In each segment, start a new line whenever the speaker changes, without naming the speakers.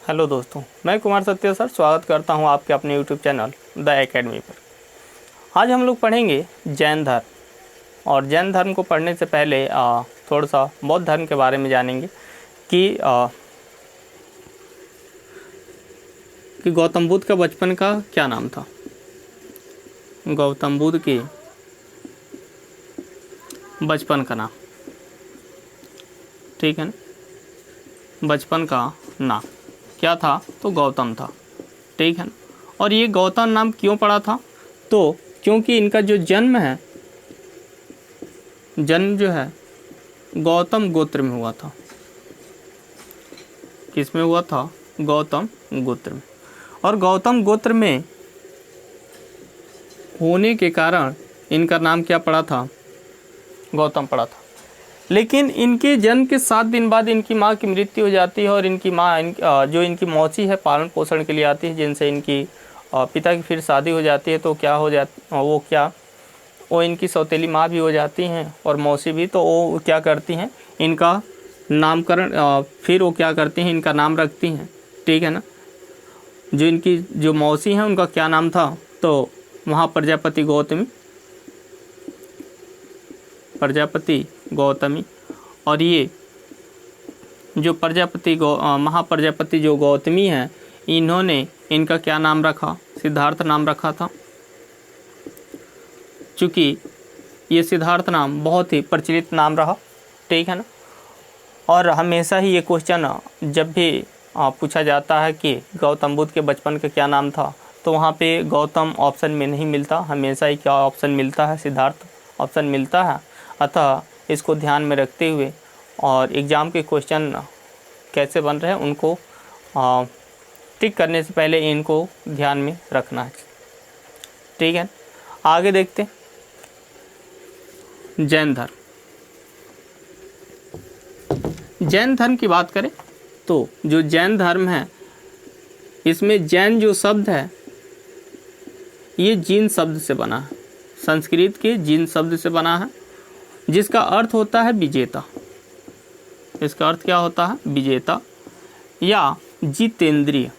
Hello दोस्तों, मैं कुमार सत्य सर स्वागत करता हूं आपके अपने यूट्यूब चैनल द एकेडमी पर। आज हम लोग पढ़ेंगे जैन धर्म। और जैन धर्म को पढ़ने से पहले थोड़ा सा बौद्ध धर्म के बारे में जानेंगे कि गौतम बुद्ध का बचपन का क्या नाम था। गौतम बुद्ध के बचपन का नाम, ठीक है ना, बचपन का नाम क्या था? तो गौतम था, ठीक है ना। और ये गौतम नाम क्यों पड़ा था? तो क्योंकि इनका जो जन्म है, जन्म जो है गौतम गोत्र में हुआ था। किस में हुआ था? गौतम गोत्र में। और गौतम गोत्र में होने के कारण इनका नाम क्या पड़ा था? गौतम पड़ा था। लेकिन इनके जन्म के 7 दिन बाद इनकी माँ की मृत्यु हो जाती है और इनकी माँ जो इनकी मौसी है पालन पोषण के लिए आती है, जिनसे इनकी पिता की फिर शादी हो जाती है। तो क्या हो जाता वो इनकी सौतेली माँ भी हो जाती हैं और मौसी भी। तो वो क्या करती हैं, इनका नामकरण फिर वो क्या करती हैं, इनका नाम रखती हैं, ठीक है ना। जो इनकी जो मौसी हैं उनका क्या नाम था? तो महाप्रजापति गौतमी, प्रजापति गौतमी। और ये जो महाप्रजापति जो गौतमी है, इन्होंने इनका क्या नाम रखा? सिद्धार्थ नाम रखा था। चूँकि ये सिद्धार्थ नाम बहुत ही प्रचलित नाम रहा, ठीक है ना। और हमेशा ही ये क्वेश्चन जब भी पूछा जाता है कि गौतम बुद्ध के बचपन का क्या नाम था, तो वहाँ पे गौतम ऑप्शन में नहीं मिलता, हमेशा ही क्या ऑप्शन मिलता है? सिद्धार्थ ऑप्शन मिलता है। अतः इसको ध्यान में रखते हुए और एग्ज़ाम के क्वेश्चन कैसे बन रहे हैं उनको टिक करने से पहले इनको ध्यान में रखना है, ठीक है। आगे देखते हैं जैन धर्म। जैन धर्म की बात करें तो जो जैन धर्म है, इसमें जैन जो शब्द है ये जीन शब्द से बना है, संस्कृत के जीन शब्द से बना है, जिसका अर्थ होता है विजेता। इसका अर्थ क्या होता है? विजेता या जितेंद्रिय।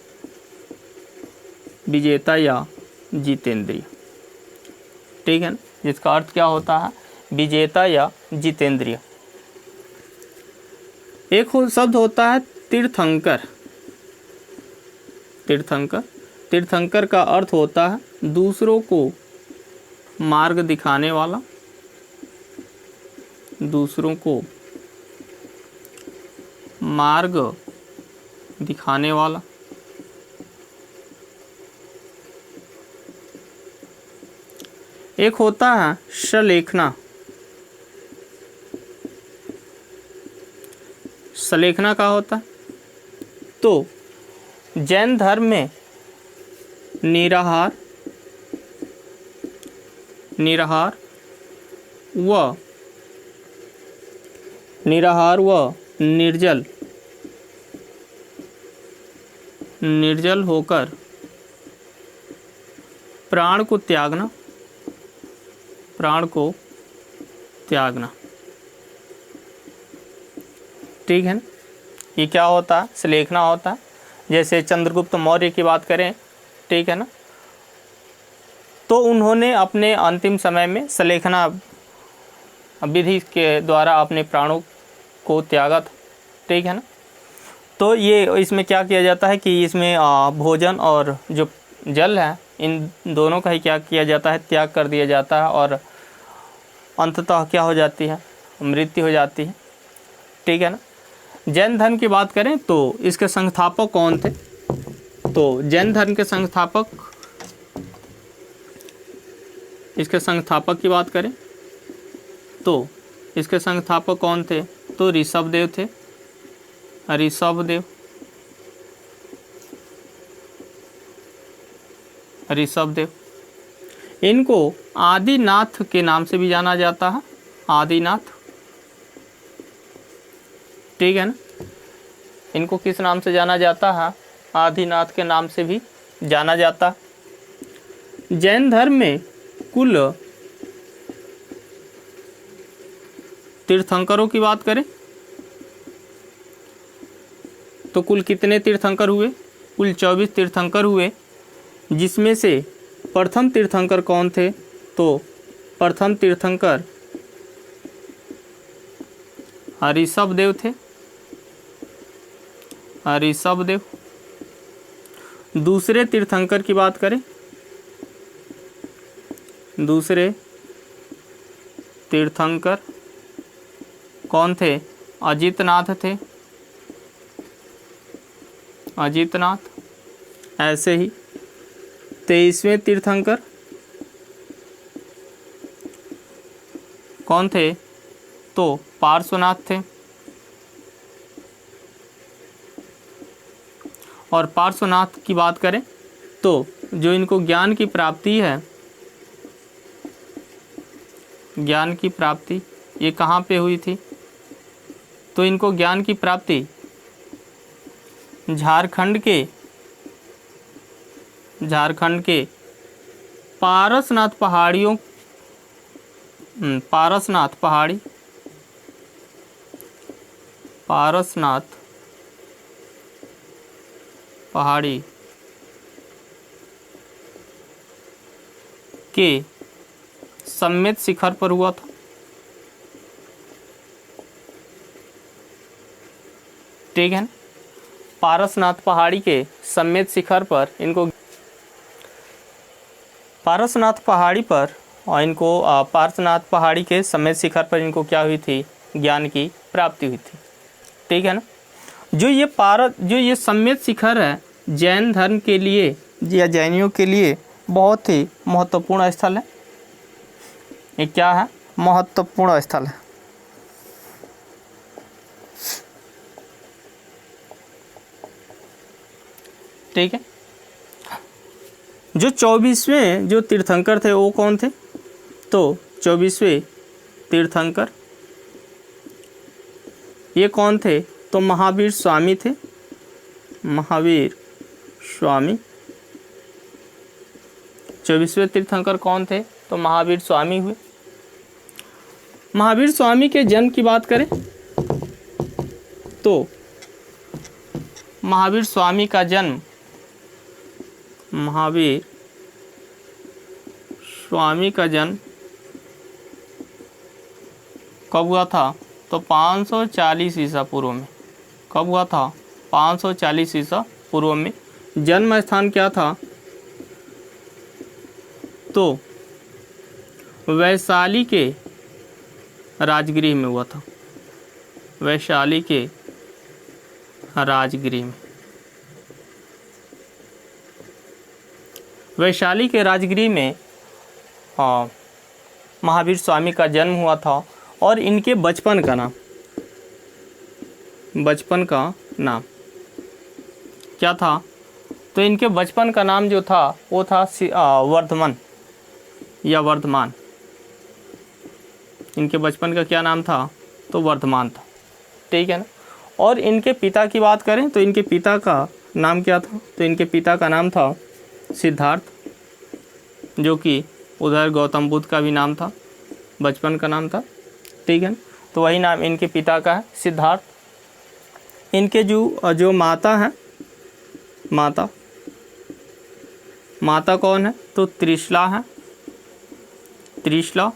विजेता या जितेंद्रिय, ठीक है ना। जिसका अर्थ क्या होता है? विजेता या जितेंद्रिय। एक शब्द होता है तीर्थंकर। तीर्थंकर, तीर्थंकर का अर्थ होता है दूसरों को मार्ग दिखाने वाला, दूसरों को मार्ग दिखाने वाला। एक होता है सलेखना। सलेखना का होता है तो जैन धर्म में निराहार व निर्जल होकर प्राण को त्यागना, ठीक है ना। ये क्या होता है? सलेखना होता है। जैसे चंद्रगुप्त मौर्य की बात करें, ठीक है ना, तो उन्होंने अपने अंतिम समय में सलेखना विधि के द्वारा अपने प्राणों को त्यागा था, ठीक है ना। तो ये इसमें क्या किया जाता है कि इसमें भोजन और जो जल है, इन दोनों का ही क्या किया जाता है? त्याग कर दिया जाता है और अंततः क्या हो जाती है? मृत्यु हो जाती है, ठीक है ना। जैन धर्म की बात करें तो इसके संस्थापक कौन थे? तो जैन धर्म के इसके संस्थापक की बात करें तो इसके संस्थापक कौन थे? तो ऋषभदेव थे। ऋषभदेव। इनको आदिनाथ के नाम से भी जाना जाता है। आदिनाथ, ठीक है ना। इनको किस नाम से जाना जाता है? आदिनाथ के नाम से भी जाना जाता है। जैन धर्म में कुल तीर्थंकरों की बात करें तो कुल कितने तीर्थंकर हुए? कुल 24 तीर्थंकर हुए, जिसमें से प्रथम तीर्थंकर कौन थे? तो प्रथम तीर्थंकर ऋषभदेव थे, ऋषभदेव। दूसरे तीर्थंकर की बात करें, दूसरे तीर्थंकर कौन थे? अजितनाथ थे, अजितनाथ। ऐसे ही 23वें तीर्थंकर कौन थे? तो पार्श्वनाथ थे। और पार्श्वनाथ की बात करें तो जो इनको ज्ञान की प्राप्ति है, ज्ञान की प्राप्ति ये कहाँ पे हुई थी? तो इनको ज्ञान की प्राप्ति झारखंड के पारसनाथ पहाड़ियों, पारसनाथ पहाड़ी, पारसनाथ पहाड़ी के सम्मित शिखर पर हुआ था। ठीक है ना? पारसनाथ पहाड़ी के सम्मित शिखर पर इनको, पारसनाथ पहाड़ी पर और इनको पारसनाथ पहाड़ी के सम्मित शिखर पर इनको क्या हुई थी? ज्ञान की प्राप्ति हुई थी। ठीक है ना? जो ये सम्मित शिखर है, जैन धर्म के लिए या जैनियों के लिए बहुत ही महत्वपूर्ण स्थल है। ये क्या है? महत्वपूर्ण स्थल है। ठीक है। जो 24वें जो तीर्थंकर थे वो कौन थे? तो 24वें तीर्थंकर ये कौन थे? तो महावीर स्वामी थे, महावीर स्वामी। 24वें तीर्थंकर कौन थे? तो महावीर स्वामी हुए। महावीर स्वामी के जन्म की बात करें तो महावीर स्वामी का जन्म, महावीर स्वामी का जन्म कब हुआ था? तो 540 ईसा पूर्व में। कब हुआ था? 540 ईसा पूर्व में। जन्म स्थान क्या था? तो वैशाली के राजगृह में हुआ था, वैशाली के राजगृह में। वैशाली के राजगृह में महावीर स्वामी का जन्म हुआ था। और इनके बचपन का नाम, बचपन का नाम क्या था? तो इनके बचपन का नाम जो था वो था वर्धमान या वर्धमान। इनके बचपन का क्या नाम था? तो वर्धमान था। ठीक है ना? और इनके पिता की बात करें तो इनके पिता का नाम क्या था? तो इनके पिता का नाम था सिद्धार्थ, जो कि उधर गौतम बुद्ध का भी नाम था, बचपन का नाम था। ठीक है ना? तो वही नाम इनके पिता का है, सिद्धार्थ। इनके जो माता हैं, माता कौन है? तो त्रिशला है, त्रिशला,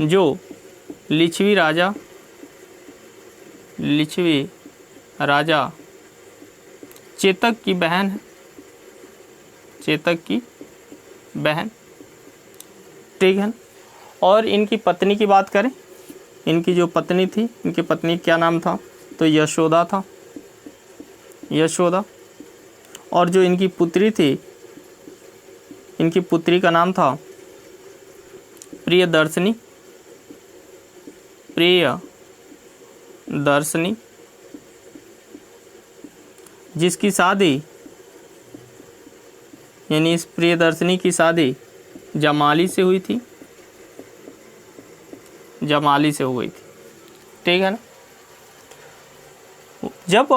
जो लिच्छवी राजा चेतक की बहन है, चेतक की बहन। ठीक है। और इनकी पत्नी की बात करें, इनकी जो पत्नी थी, इनकी पत्नी क्या नाम था? तो यशोदा था, यशोदा। और जो इनकी पुत्री थी, इनकी पुत्री का नाम था प्रियदर्शनी, प्रियदर्शनी, जिसकी शादी, यानी इस प्रियदर्शनी की शादी जमाली से हुई थी, जमाली से हुई थी। ठीक है ना? जब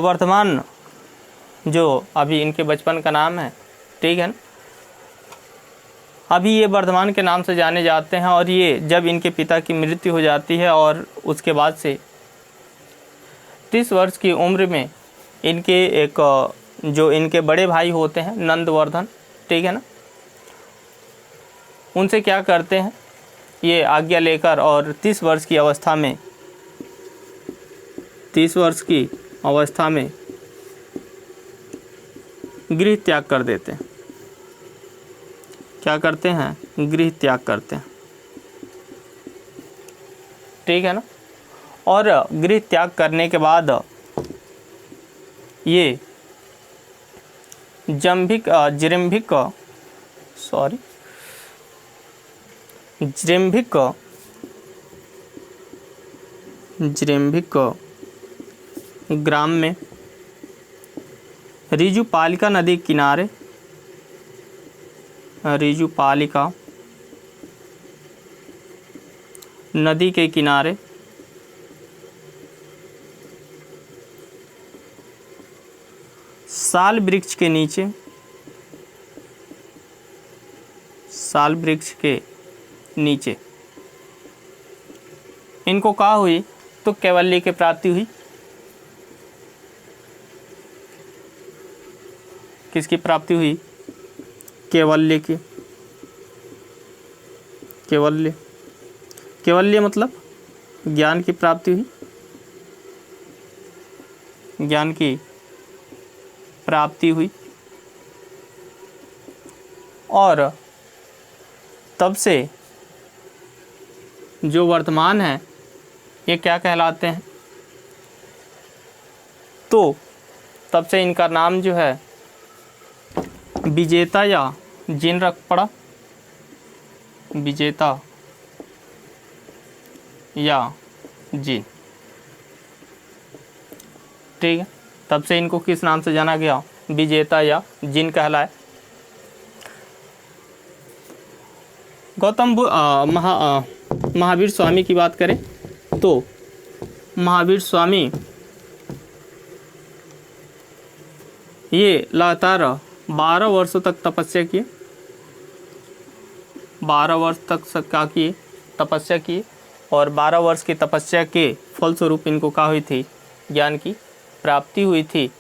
वर्तमान जो अभी इनके बचपन का नाम है, ठीक है ना, अभी ये वर्धमान के नाम से जाने जाते हैं। और ये जब इनके पिता की मृत्यु हो जाती है और उसके बाद से 30 वर्ष की उम्र में इनके एक जो इनके बड़े भाई होते हैं नंदवर्धन, ठीक है ना, उनसे क्या करते हैं, ये आज्ञा लेकर और 30 वर्ष की अवस्था में 30 वर्ष की अवस्था में गृह त्याग कर देते हैं। क्या करते हैं, गृह त्याग करते हैं, ठीक है ना। और गृह त्याग करने के बाद ये जिरंभिक ग्राम में ऋजुपालिका नदी किनारे ऋजुपालिका नदी के किनारे साल वृक्ष के नीचे इनको कहा हुई तो कैवल्य की प्राप्ति हुई। किसकी प्राप्ति हुई, कैवल्य की। कैवल्य मतलब ज्ञान की प्राप्ति हुई, ज्ञान की प्राप्ति हुई। और तब से जो वर्तमान है ये क्या कहलाते हैं, तो तब से इनका नाम जो है विजेता या जिन रख पड़ा, विजेता या जिन, ठीक है। तब से इनको किस नाम से जाना गया, विजेता या जिन कहलाए। महावीर स्वामी की बात करें तो महावीर स्वामी ये लगातार 12 वर्षों तक तपस्या किए, 12 वर्ष तक क्या किए, तपस्या किए। और 12 वर्ष की तपस्या के फलस्वरूप इनको क्या हुई थी, ज्ञान की प्राप्ति हुई थी।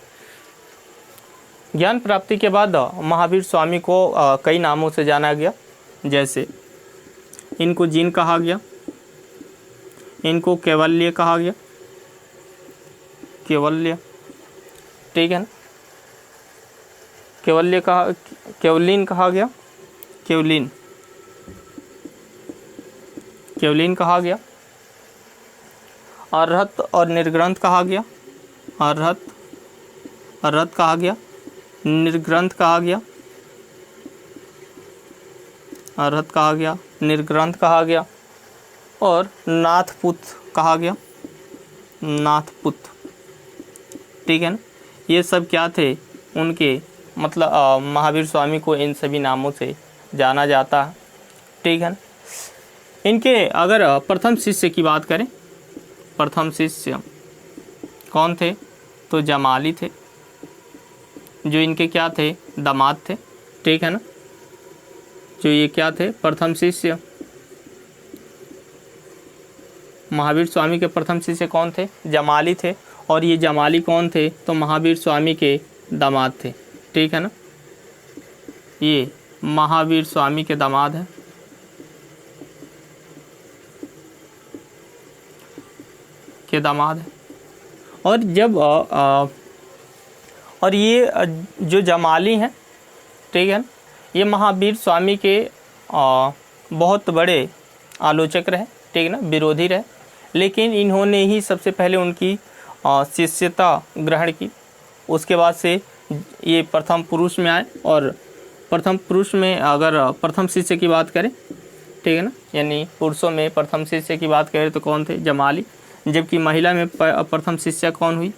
ज्ञान प्राप्ति के बाद महावीर स्वामी को कई नामों से जाना गया, जैसे इनको जिन कहा गया, इनको कैवल्य कहा गया, कैवल्य, ठीक है ना, कैवल्य कहा, कैवलिन कहा गया, कैवलिन कहा गया। अर्हत और निर्ग्रंथ कहा गया, अर्हत कहा गया, निर्ग्रंथ कहा गया, अर्हत कहा गया, निर्ग्रंथ कहा गया। और नाथपुत कहा गया, नाथपुत, ठीक है ना। ये सब क्या थे, उनके मतलब महावीर स्वामी को इन सभी नामों से जाना जाता है, ठीक है ना। इनके अगर प्रथम शिष्य की बात करें, प्रथम शिष्य कौन थे, तो जमाली थे, जो इनके क्या थे, दामाद थे, ठीक है ना। जो ये क्या थे, प्रथम शिष्य। महावीर स्वामी के प्रथम शिष्य कौन थे, जमाली थे। और ये जमाली कौन थे, तो महावीर स्वामी के दामाद थे, ठीक है ना। ये महावीर स्वामी के दामाद हैं, के दामाद हैं। और जब और ये जो जमाली हैं, ठीक है ना, ये महावीर स्वामी के बहुत बड़े आलोचक रहे, ठीक है ना, विरोधी रहे। लेकिन इन्होंने ही सबसे पहले उनकी शिष्यता ग्रहण की। उसके बाद से ये प्रथम पुरुष में आए। और प्रथम पुरुष में अगर प्रथम शिष्य की बात करें, ठीक है ना, यानी पुरुषों में प्रथम शिष्य की बात करें तो कौन थे, जमाली। जबकि महिला में प्रथम शिष्य कौन हुई,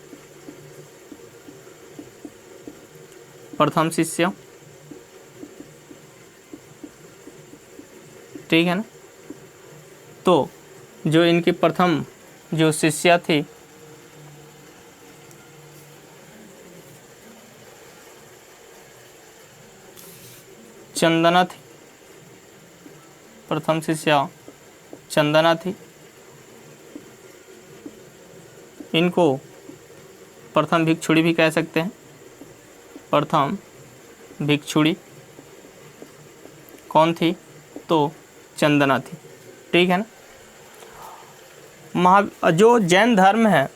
प्रथम शिष्य, ठीक है ना। तो जो इनकी प्रथम जो शिष्या थी, चंदना थी, प्रथम शिष्या चंदना थी। इनको प्रथम भिक्षुणी भी कह सकते हैं। प्रथम भिक्षुणी कौन थी? तो चंदना थी। ठीक है ना। जो जैन धर्म है,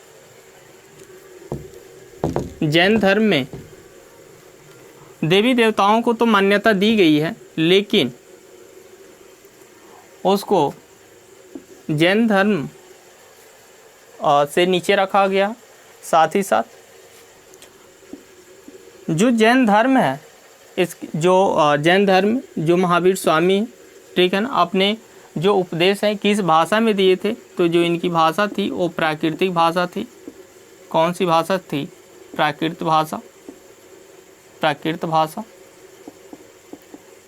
जैन धर्म में देवी देवताओं को तो मान्यता दी गई है, लेकिन उसको जैन धर्म से नीचे रखा गया। साथ ही साथ जो जैन धर्म है, इस जो जैन धर्म जो महावीर स्वामी, ठीक है ना, अपने जो उपदेश है किस भाषा में दिए थे? तो जो इनकी भाषा थी वो प्राकृतिक भाषा थी। कौन सी भाषा थी? प्राकृत भाषा, प्राकृत भाषा।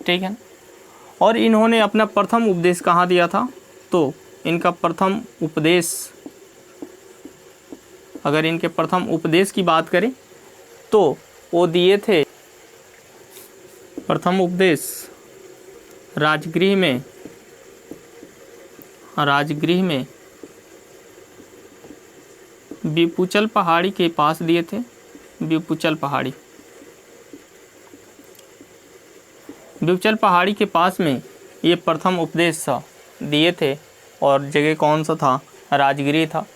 ठीक है ना। और इन्होंने अपना प्रथम उपदेश कहाँ दिया था? तो इनका प्रथम उपदेश, अगर इनके प्रथम उपदेश की बात करें तो वो दिए थे, प्रथम उपदेश राजगृह में, राजगृह में विपुचल पहाड़ी के पास दिए थे। विपुचल पहाड़ी, विपुचल पहाड़ी के पास में ये प्रथम उपदेश दिए थे। और जगह कौन सा था? राजगृह था।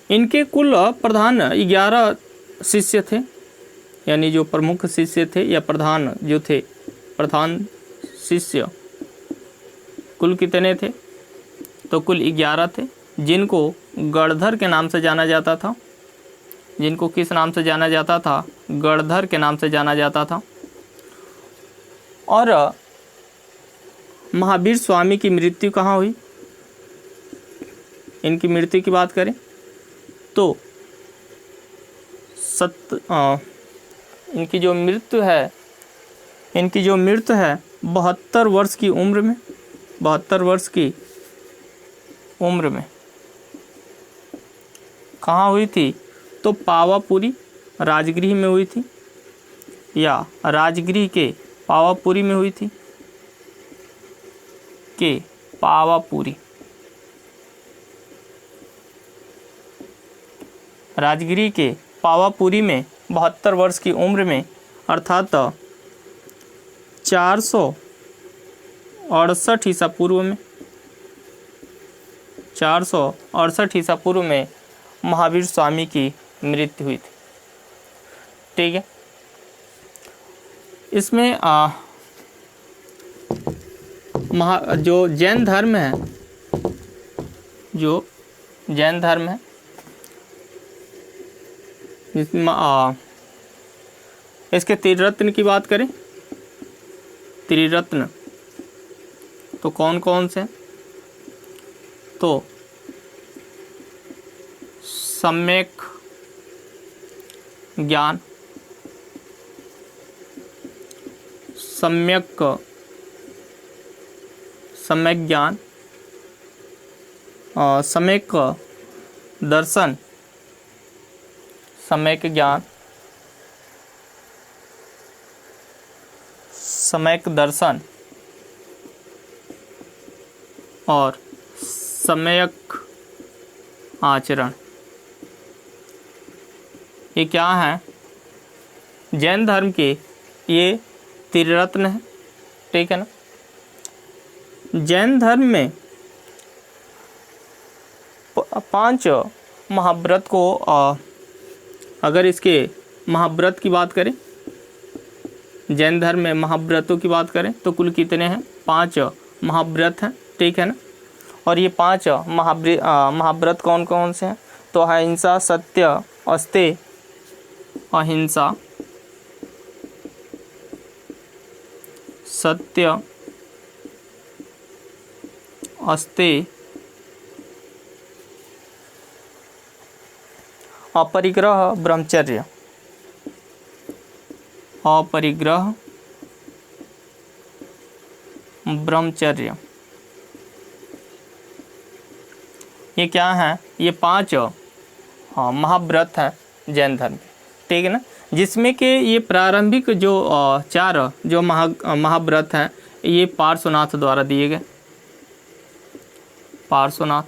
इनके कुल प्रधान 11 शिष्य थे, यानी जो प्रमुख शिष्य थे या प्रधान जो थे, प्रधान शिष्य कुल कितने थे? तो कुल 11 थे, जिनको गणधर के नाम से जाना जाता था। जिनको किस नाम से जाना जाता था? गणधर के नाम से जाना जाता था। और महावीर स्वामी की मृत्यु कहाँ हुई? इनकी मृत्यु की बात करें तो इनकी जो मृत्यु है, इनकी जो मृत्यु है 72 वर्ष की उम्र में, 72 वर्ष की उम्र में कहाँ हुई थी? तो पावापुरी राजगृह में हुई थी, या राजगृह के पावापुरी में हुई थी, के पावापुरी, राजगृह के पावापुरी में 72 वर्ष की उम्र में, अर्थात 468 ईसा पूर्व में, 468 ईसा पूर्व में महावीर स्वामी की मृत्यु हुई थी। ठीक है। इसमें जो जैन धर्म है, जो जैन धर्म है, जिसमें इसके त्रिरत्न की बात करें, त्रिरत्न तो कौन कौन से? तो सम्यक ज्ञान, सम्यक ज्ञान, सम्यक दर्शन, सम्यक ज्ञान, सम्यक दर्शन और सम्यक आचरण। ये क्या है? जैन धर्म के ये त्रिरत्न है। ठीक है ना। जैन धर्म में 5 महाव्रत को, अगर इसके महाव्रत की बात करें, जैन धर्म में महाव्रतों की बात करें तो कुल कितने हैं? 5 महाव्रत हैं। ठीक है ना। और ये 5 महाव्रत कौन कौन से हैं? तो अहिंसा, सत्य, अस्तेय, अहिंसा, सत्य, अस्तेय, अपरिग्रह, ब्रह्मचर्य, अपरिग्रह, ब्रह्मचर्य। ये क्या है? ये 5 महाव्रत हैं जैन धर्म के। ठीक है ना। जिसमें कि ये प्रारंभिक जो 4 जो महाव्रत हैं, ये पार्श्वनाथ द्वारा दिए गए। पार्श्वनाथ,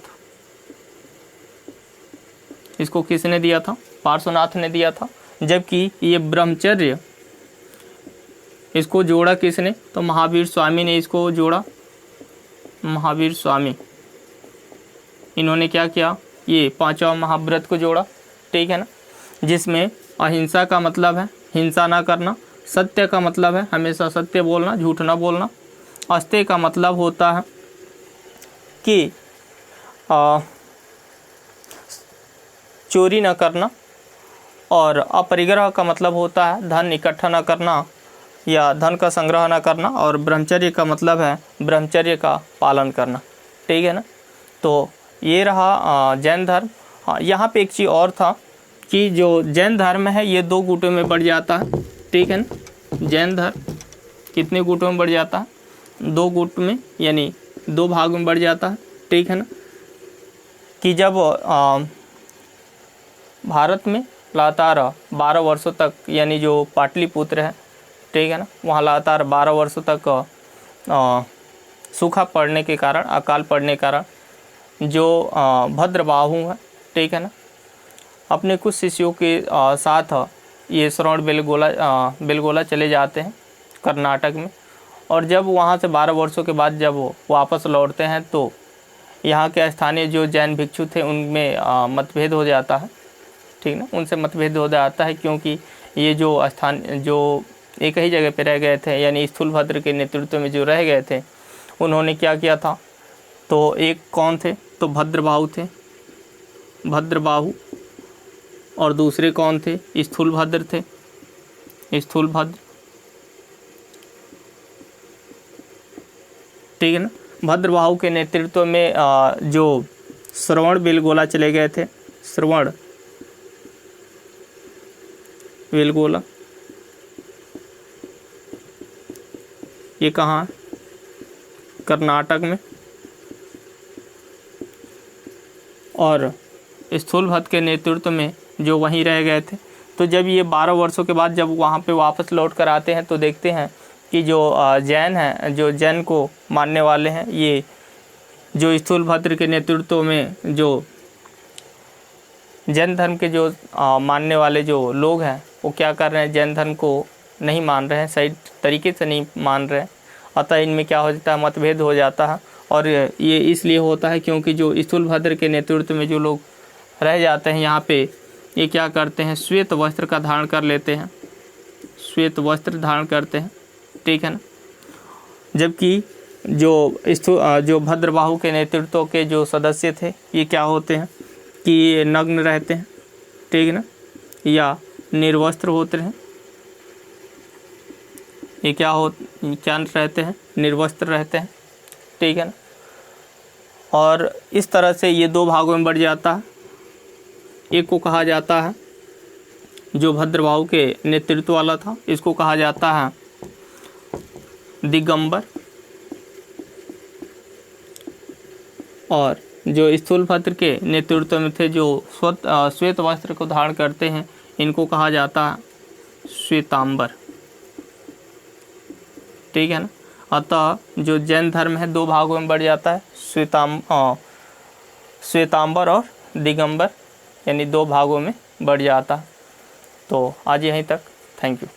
इसको किसने दिया था? पार्श्वनाथ ने दिया था। जबकि ये ब्रह्मचर्य इसको जोड़ा किसने, तो महावीर स्वामी ने इसको जोड़ा। महावीर स्वामी इन्होंने क्या किया, ये पांचवा महाव्रत को जोड़ा, ठीक है ना, जिसमें अहिंसा का मतलब है हिंसा ना करना, सत्य का मतलब है हमेशा सत्य बोलना, झूठ ना बोलना, अस्तेय का मतलब होता है कि चोरी न करना, और अपरिग्रह का मतलब होता है धन इकट्ठा न करना या धन का संग्रह न करना, और ब्रह्मचर्य का मतलब है ब्रह्मचर्य का पालन करना, ठीक है ना। तो ये रहा जैन धर्म। हाँ, यहाँ पे एक चीज़ और था कि जो जैन धर्म है ये 2 गुटों में बढ़ जाता है, ठीक है ना। जैन धर्म कितने गुटों में बढ़ जाता है, 2 गुट में, यानी 2 भाग में बढ़ जाता है, ठीक है ना। कि जब भारत में लगातार 12 वर्षों तक, यानी जो पाटलिपुत्र है, ठीक है ना, वहाँ लगातार 12 वर्षों तक सूखा पड़ने के कारण, अकाल पड़ने के कारण जो भद्रबाहु है, ठीक है ना, अपने कुछ शिष्यों के साथ ये श्रवण बेलगोला चले जाते हैं कर्नाटक में। और जब वहाँ से 12 वर्षों के बाद जब वो वापस लौटते हैं तो यहाँ के स्थानीय जो जैन भिक्षु थे उनमें मतभेद हो जाता है, ठीक ना, उनसे मतभेद हो जाता है, क्योंकि ये जो स्थान जो एक ही जगह पे रह गए थे, यानी स्थूलभद्र के नेतृत्व में जो रह गए थे, उन्होंने क्या किया था, तो एक कौन थे, तो भद्रबाहु थे, भद्रबाहु, और दूसरे कौन थे, स्थूलभद्र थे, स्थूलभद्र, ठीक है ना। भद्रबाहु के नेतृत्व में जो श्रवण बेलगोला चले गए थे, श्रवण बेलगोला, ये कहाँ है, कर्नाटक में। और स्थूलभद्र के नेतृत्व में जो वहीं रह गए थे। तो जब ये 12 वर्षों के बाद जब वहाँ पे वापस लौट कर आते हैं तो देखते हैं कि जो जैन हैं, जो जैन को मानने वाले हैं, ये जो स्थूलभद्र के नेतृत्व में जो जैन धर्म के जो मानने वाले जो लोग हैं वो क्या कर रहे हैं, जैन धर्म को नहीं मान रहे हैं, सही तरीके से नहीं मान रहे हैं। अतः इनमें क्या हो जाता है, मतभेद हो जाता है। और ये इसलिए होता है क्योंकि जो स्थूलभद्र के नेतृत्व में जो लोग रह जाते हैं यहाँ पे, ये क्या करते हैं, श्वेत वस्त्र का धारण कर लेते हैं, श्वेत वस्त्र धारण करते हैं, ठीक है ना। जबकि जो भद्रबाहु के नेतृत्व के जो सदस्य थे ये क्या होते हैं कि ये नग्न रहते हैं, ठीक है ना, या निर्वस्त्र होते हैं। ये क्या रहते हैं, निर्वस्त्र रहते हैं, ठीक है ना। और इस तरह से ये 2 भागों में बढ़ जाता है। एक को कहा जाता है जो भद्रबाहु के नेतृत्व वाला था, इसको कहा जाता है दिगंबर, और जो स्थूलभद्र के नेतृत्व में थे जो श्वेत वस्त्र को धारण करते हैं, इनको कहा जाता है श्वेतांबर, ठीक है ना। अतः जो जैन धर्म है 2 भागों में बढ़ जाता है, श्वेतांबर और दिगंबर, यानी 2 भागों में बढ़ जाता है। तो आज यहीं तक, थैंक यू।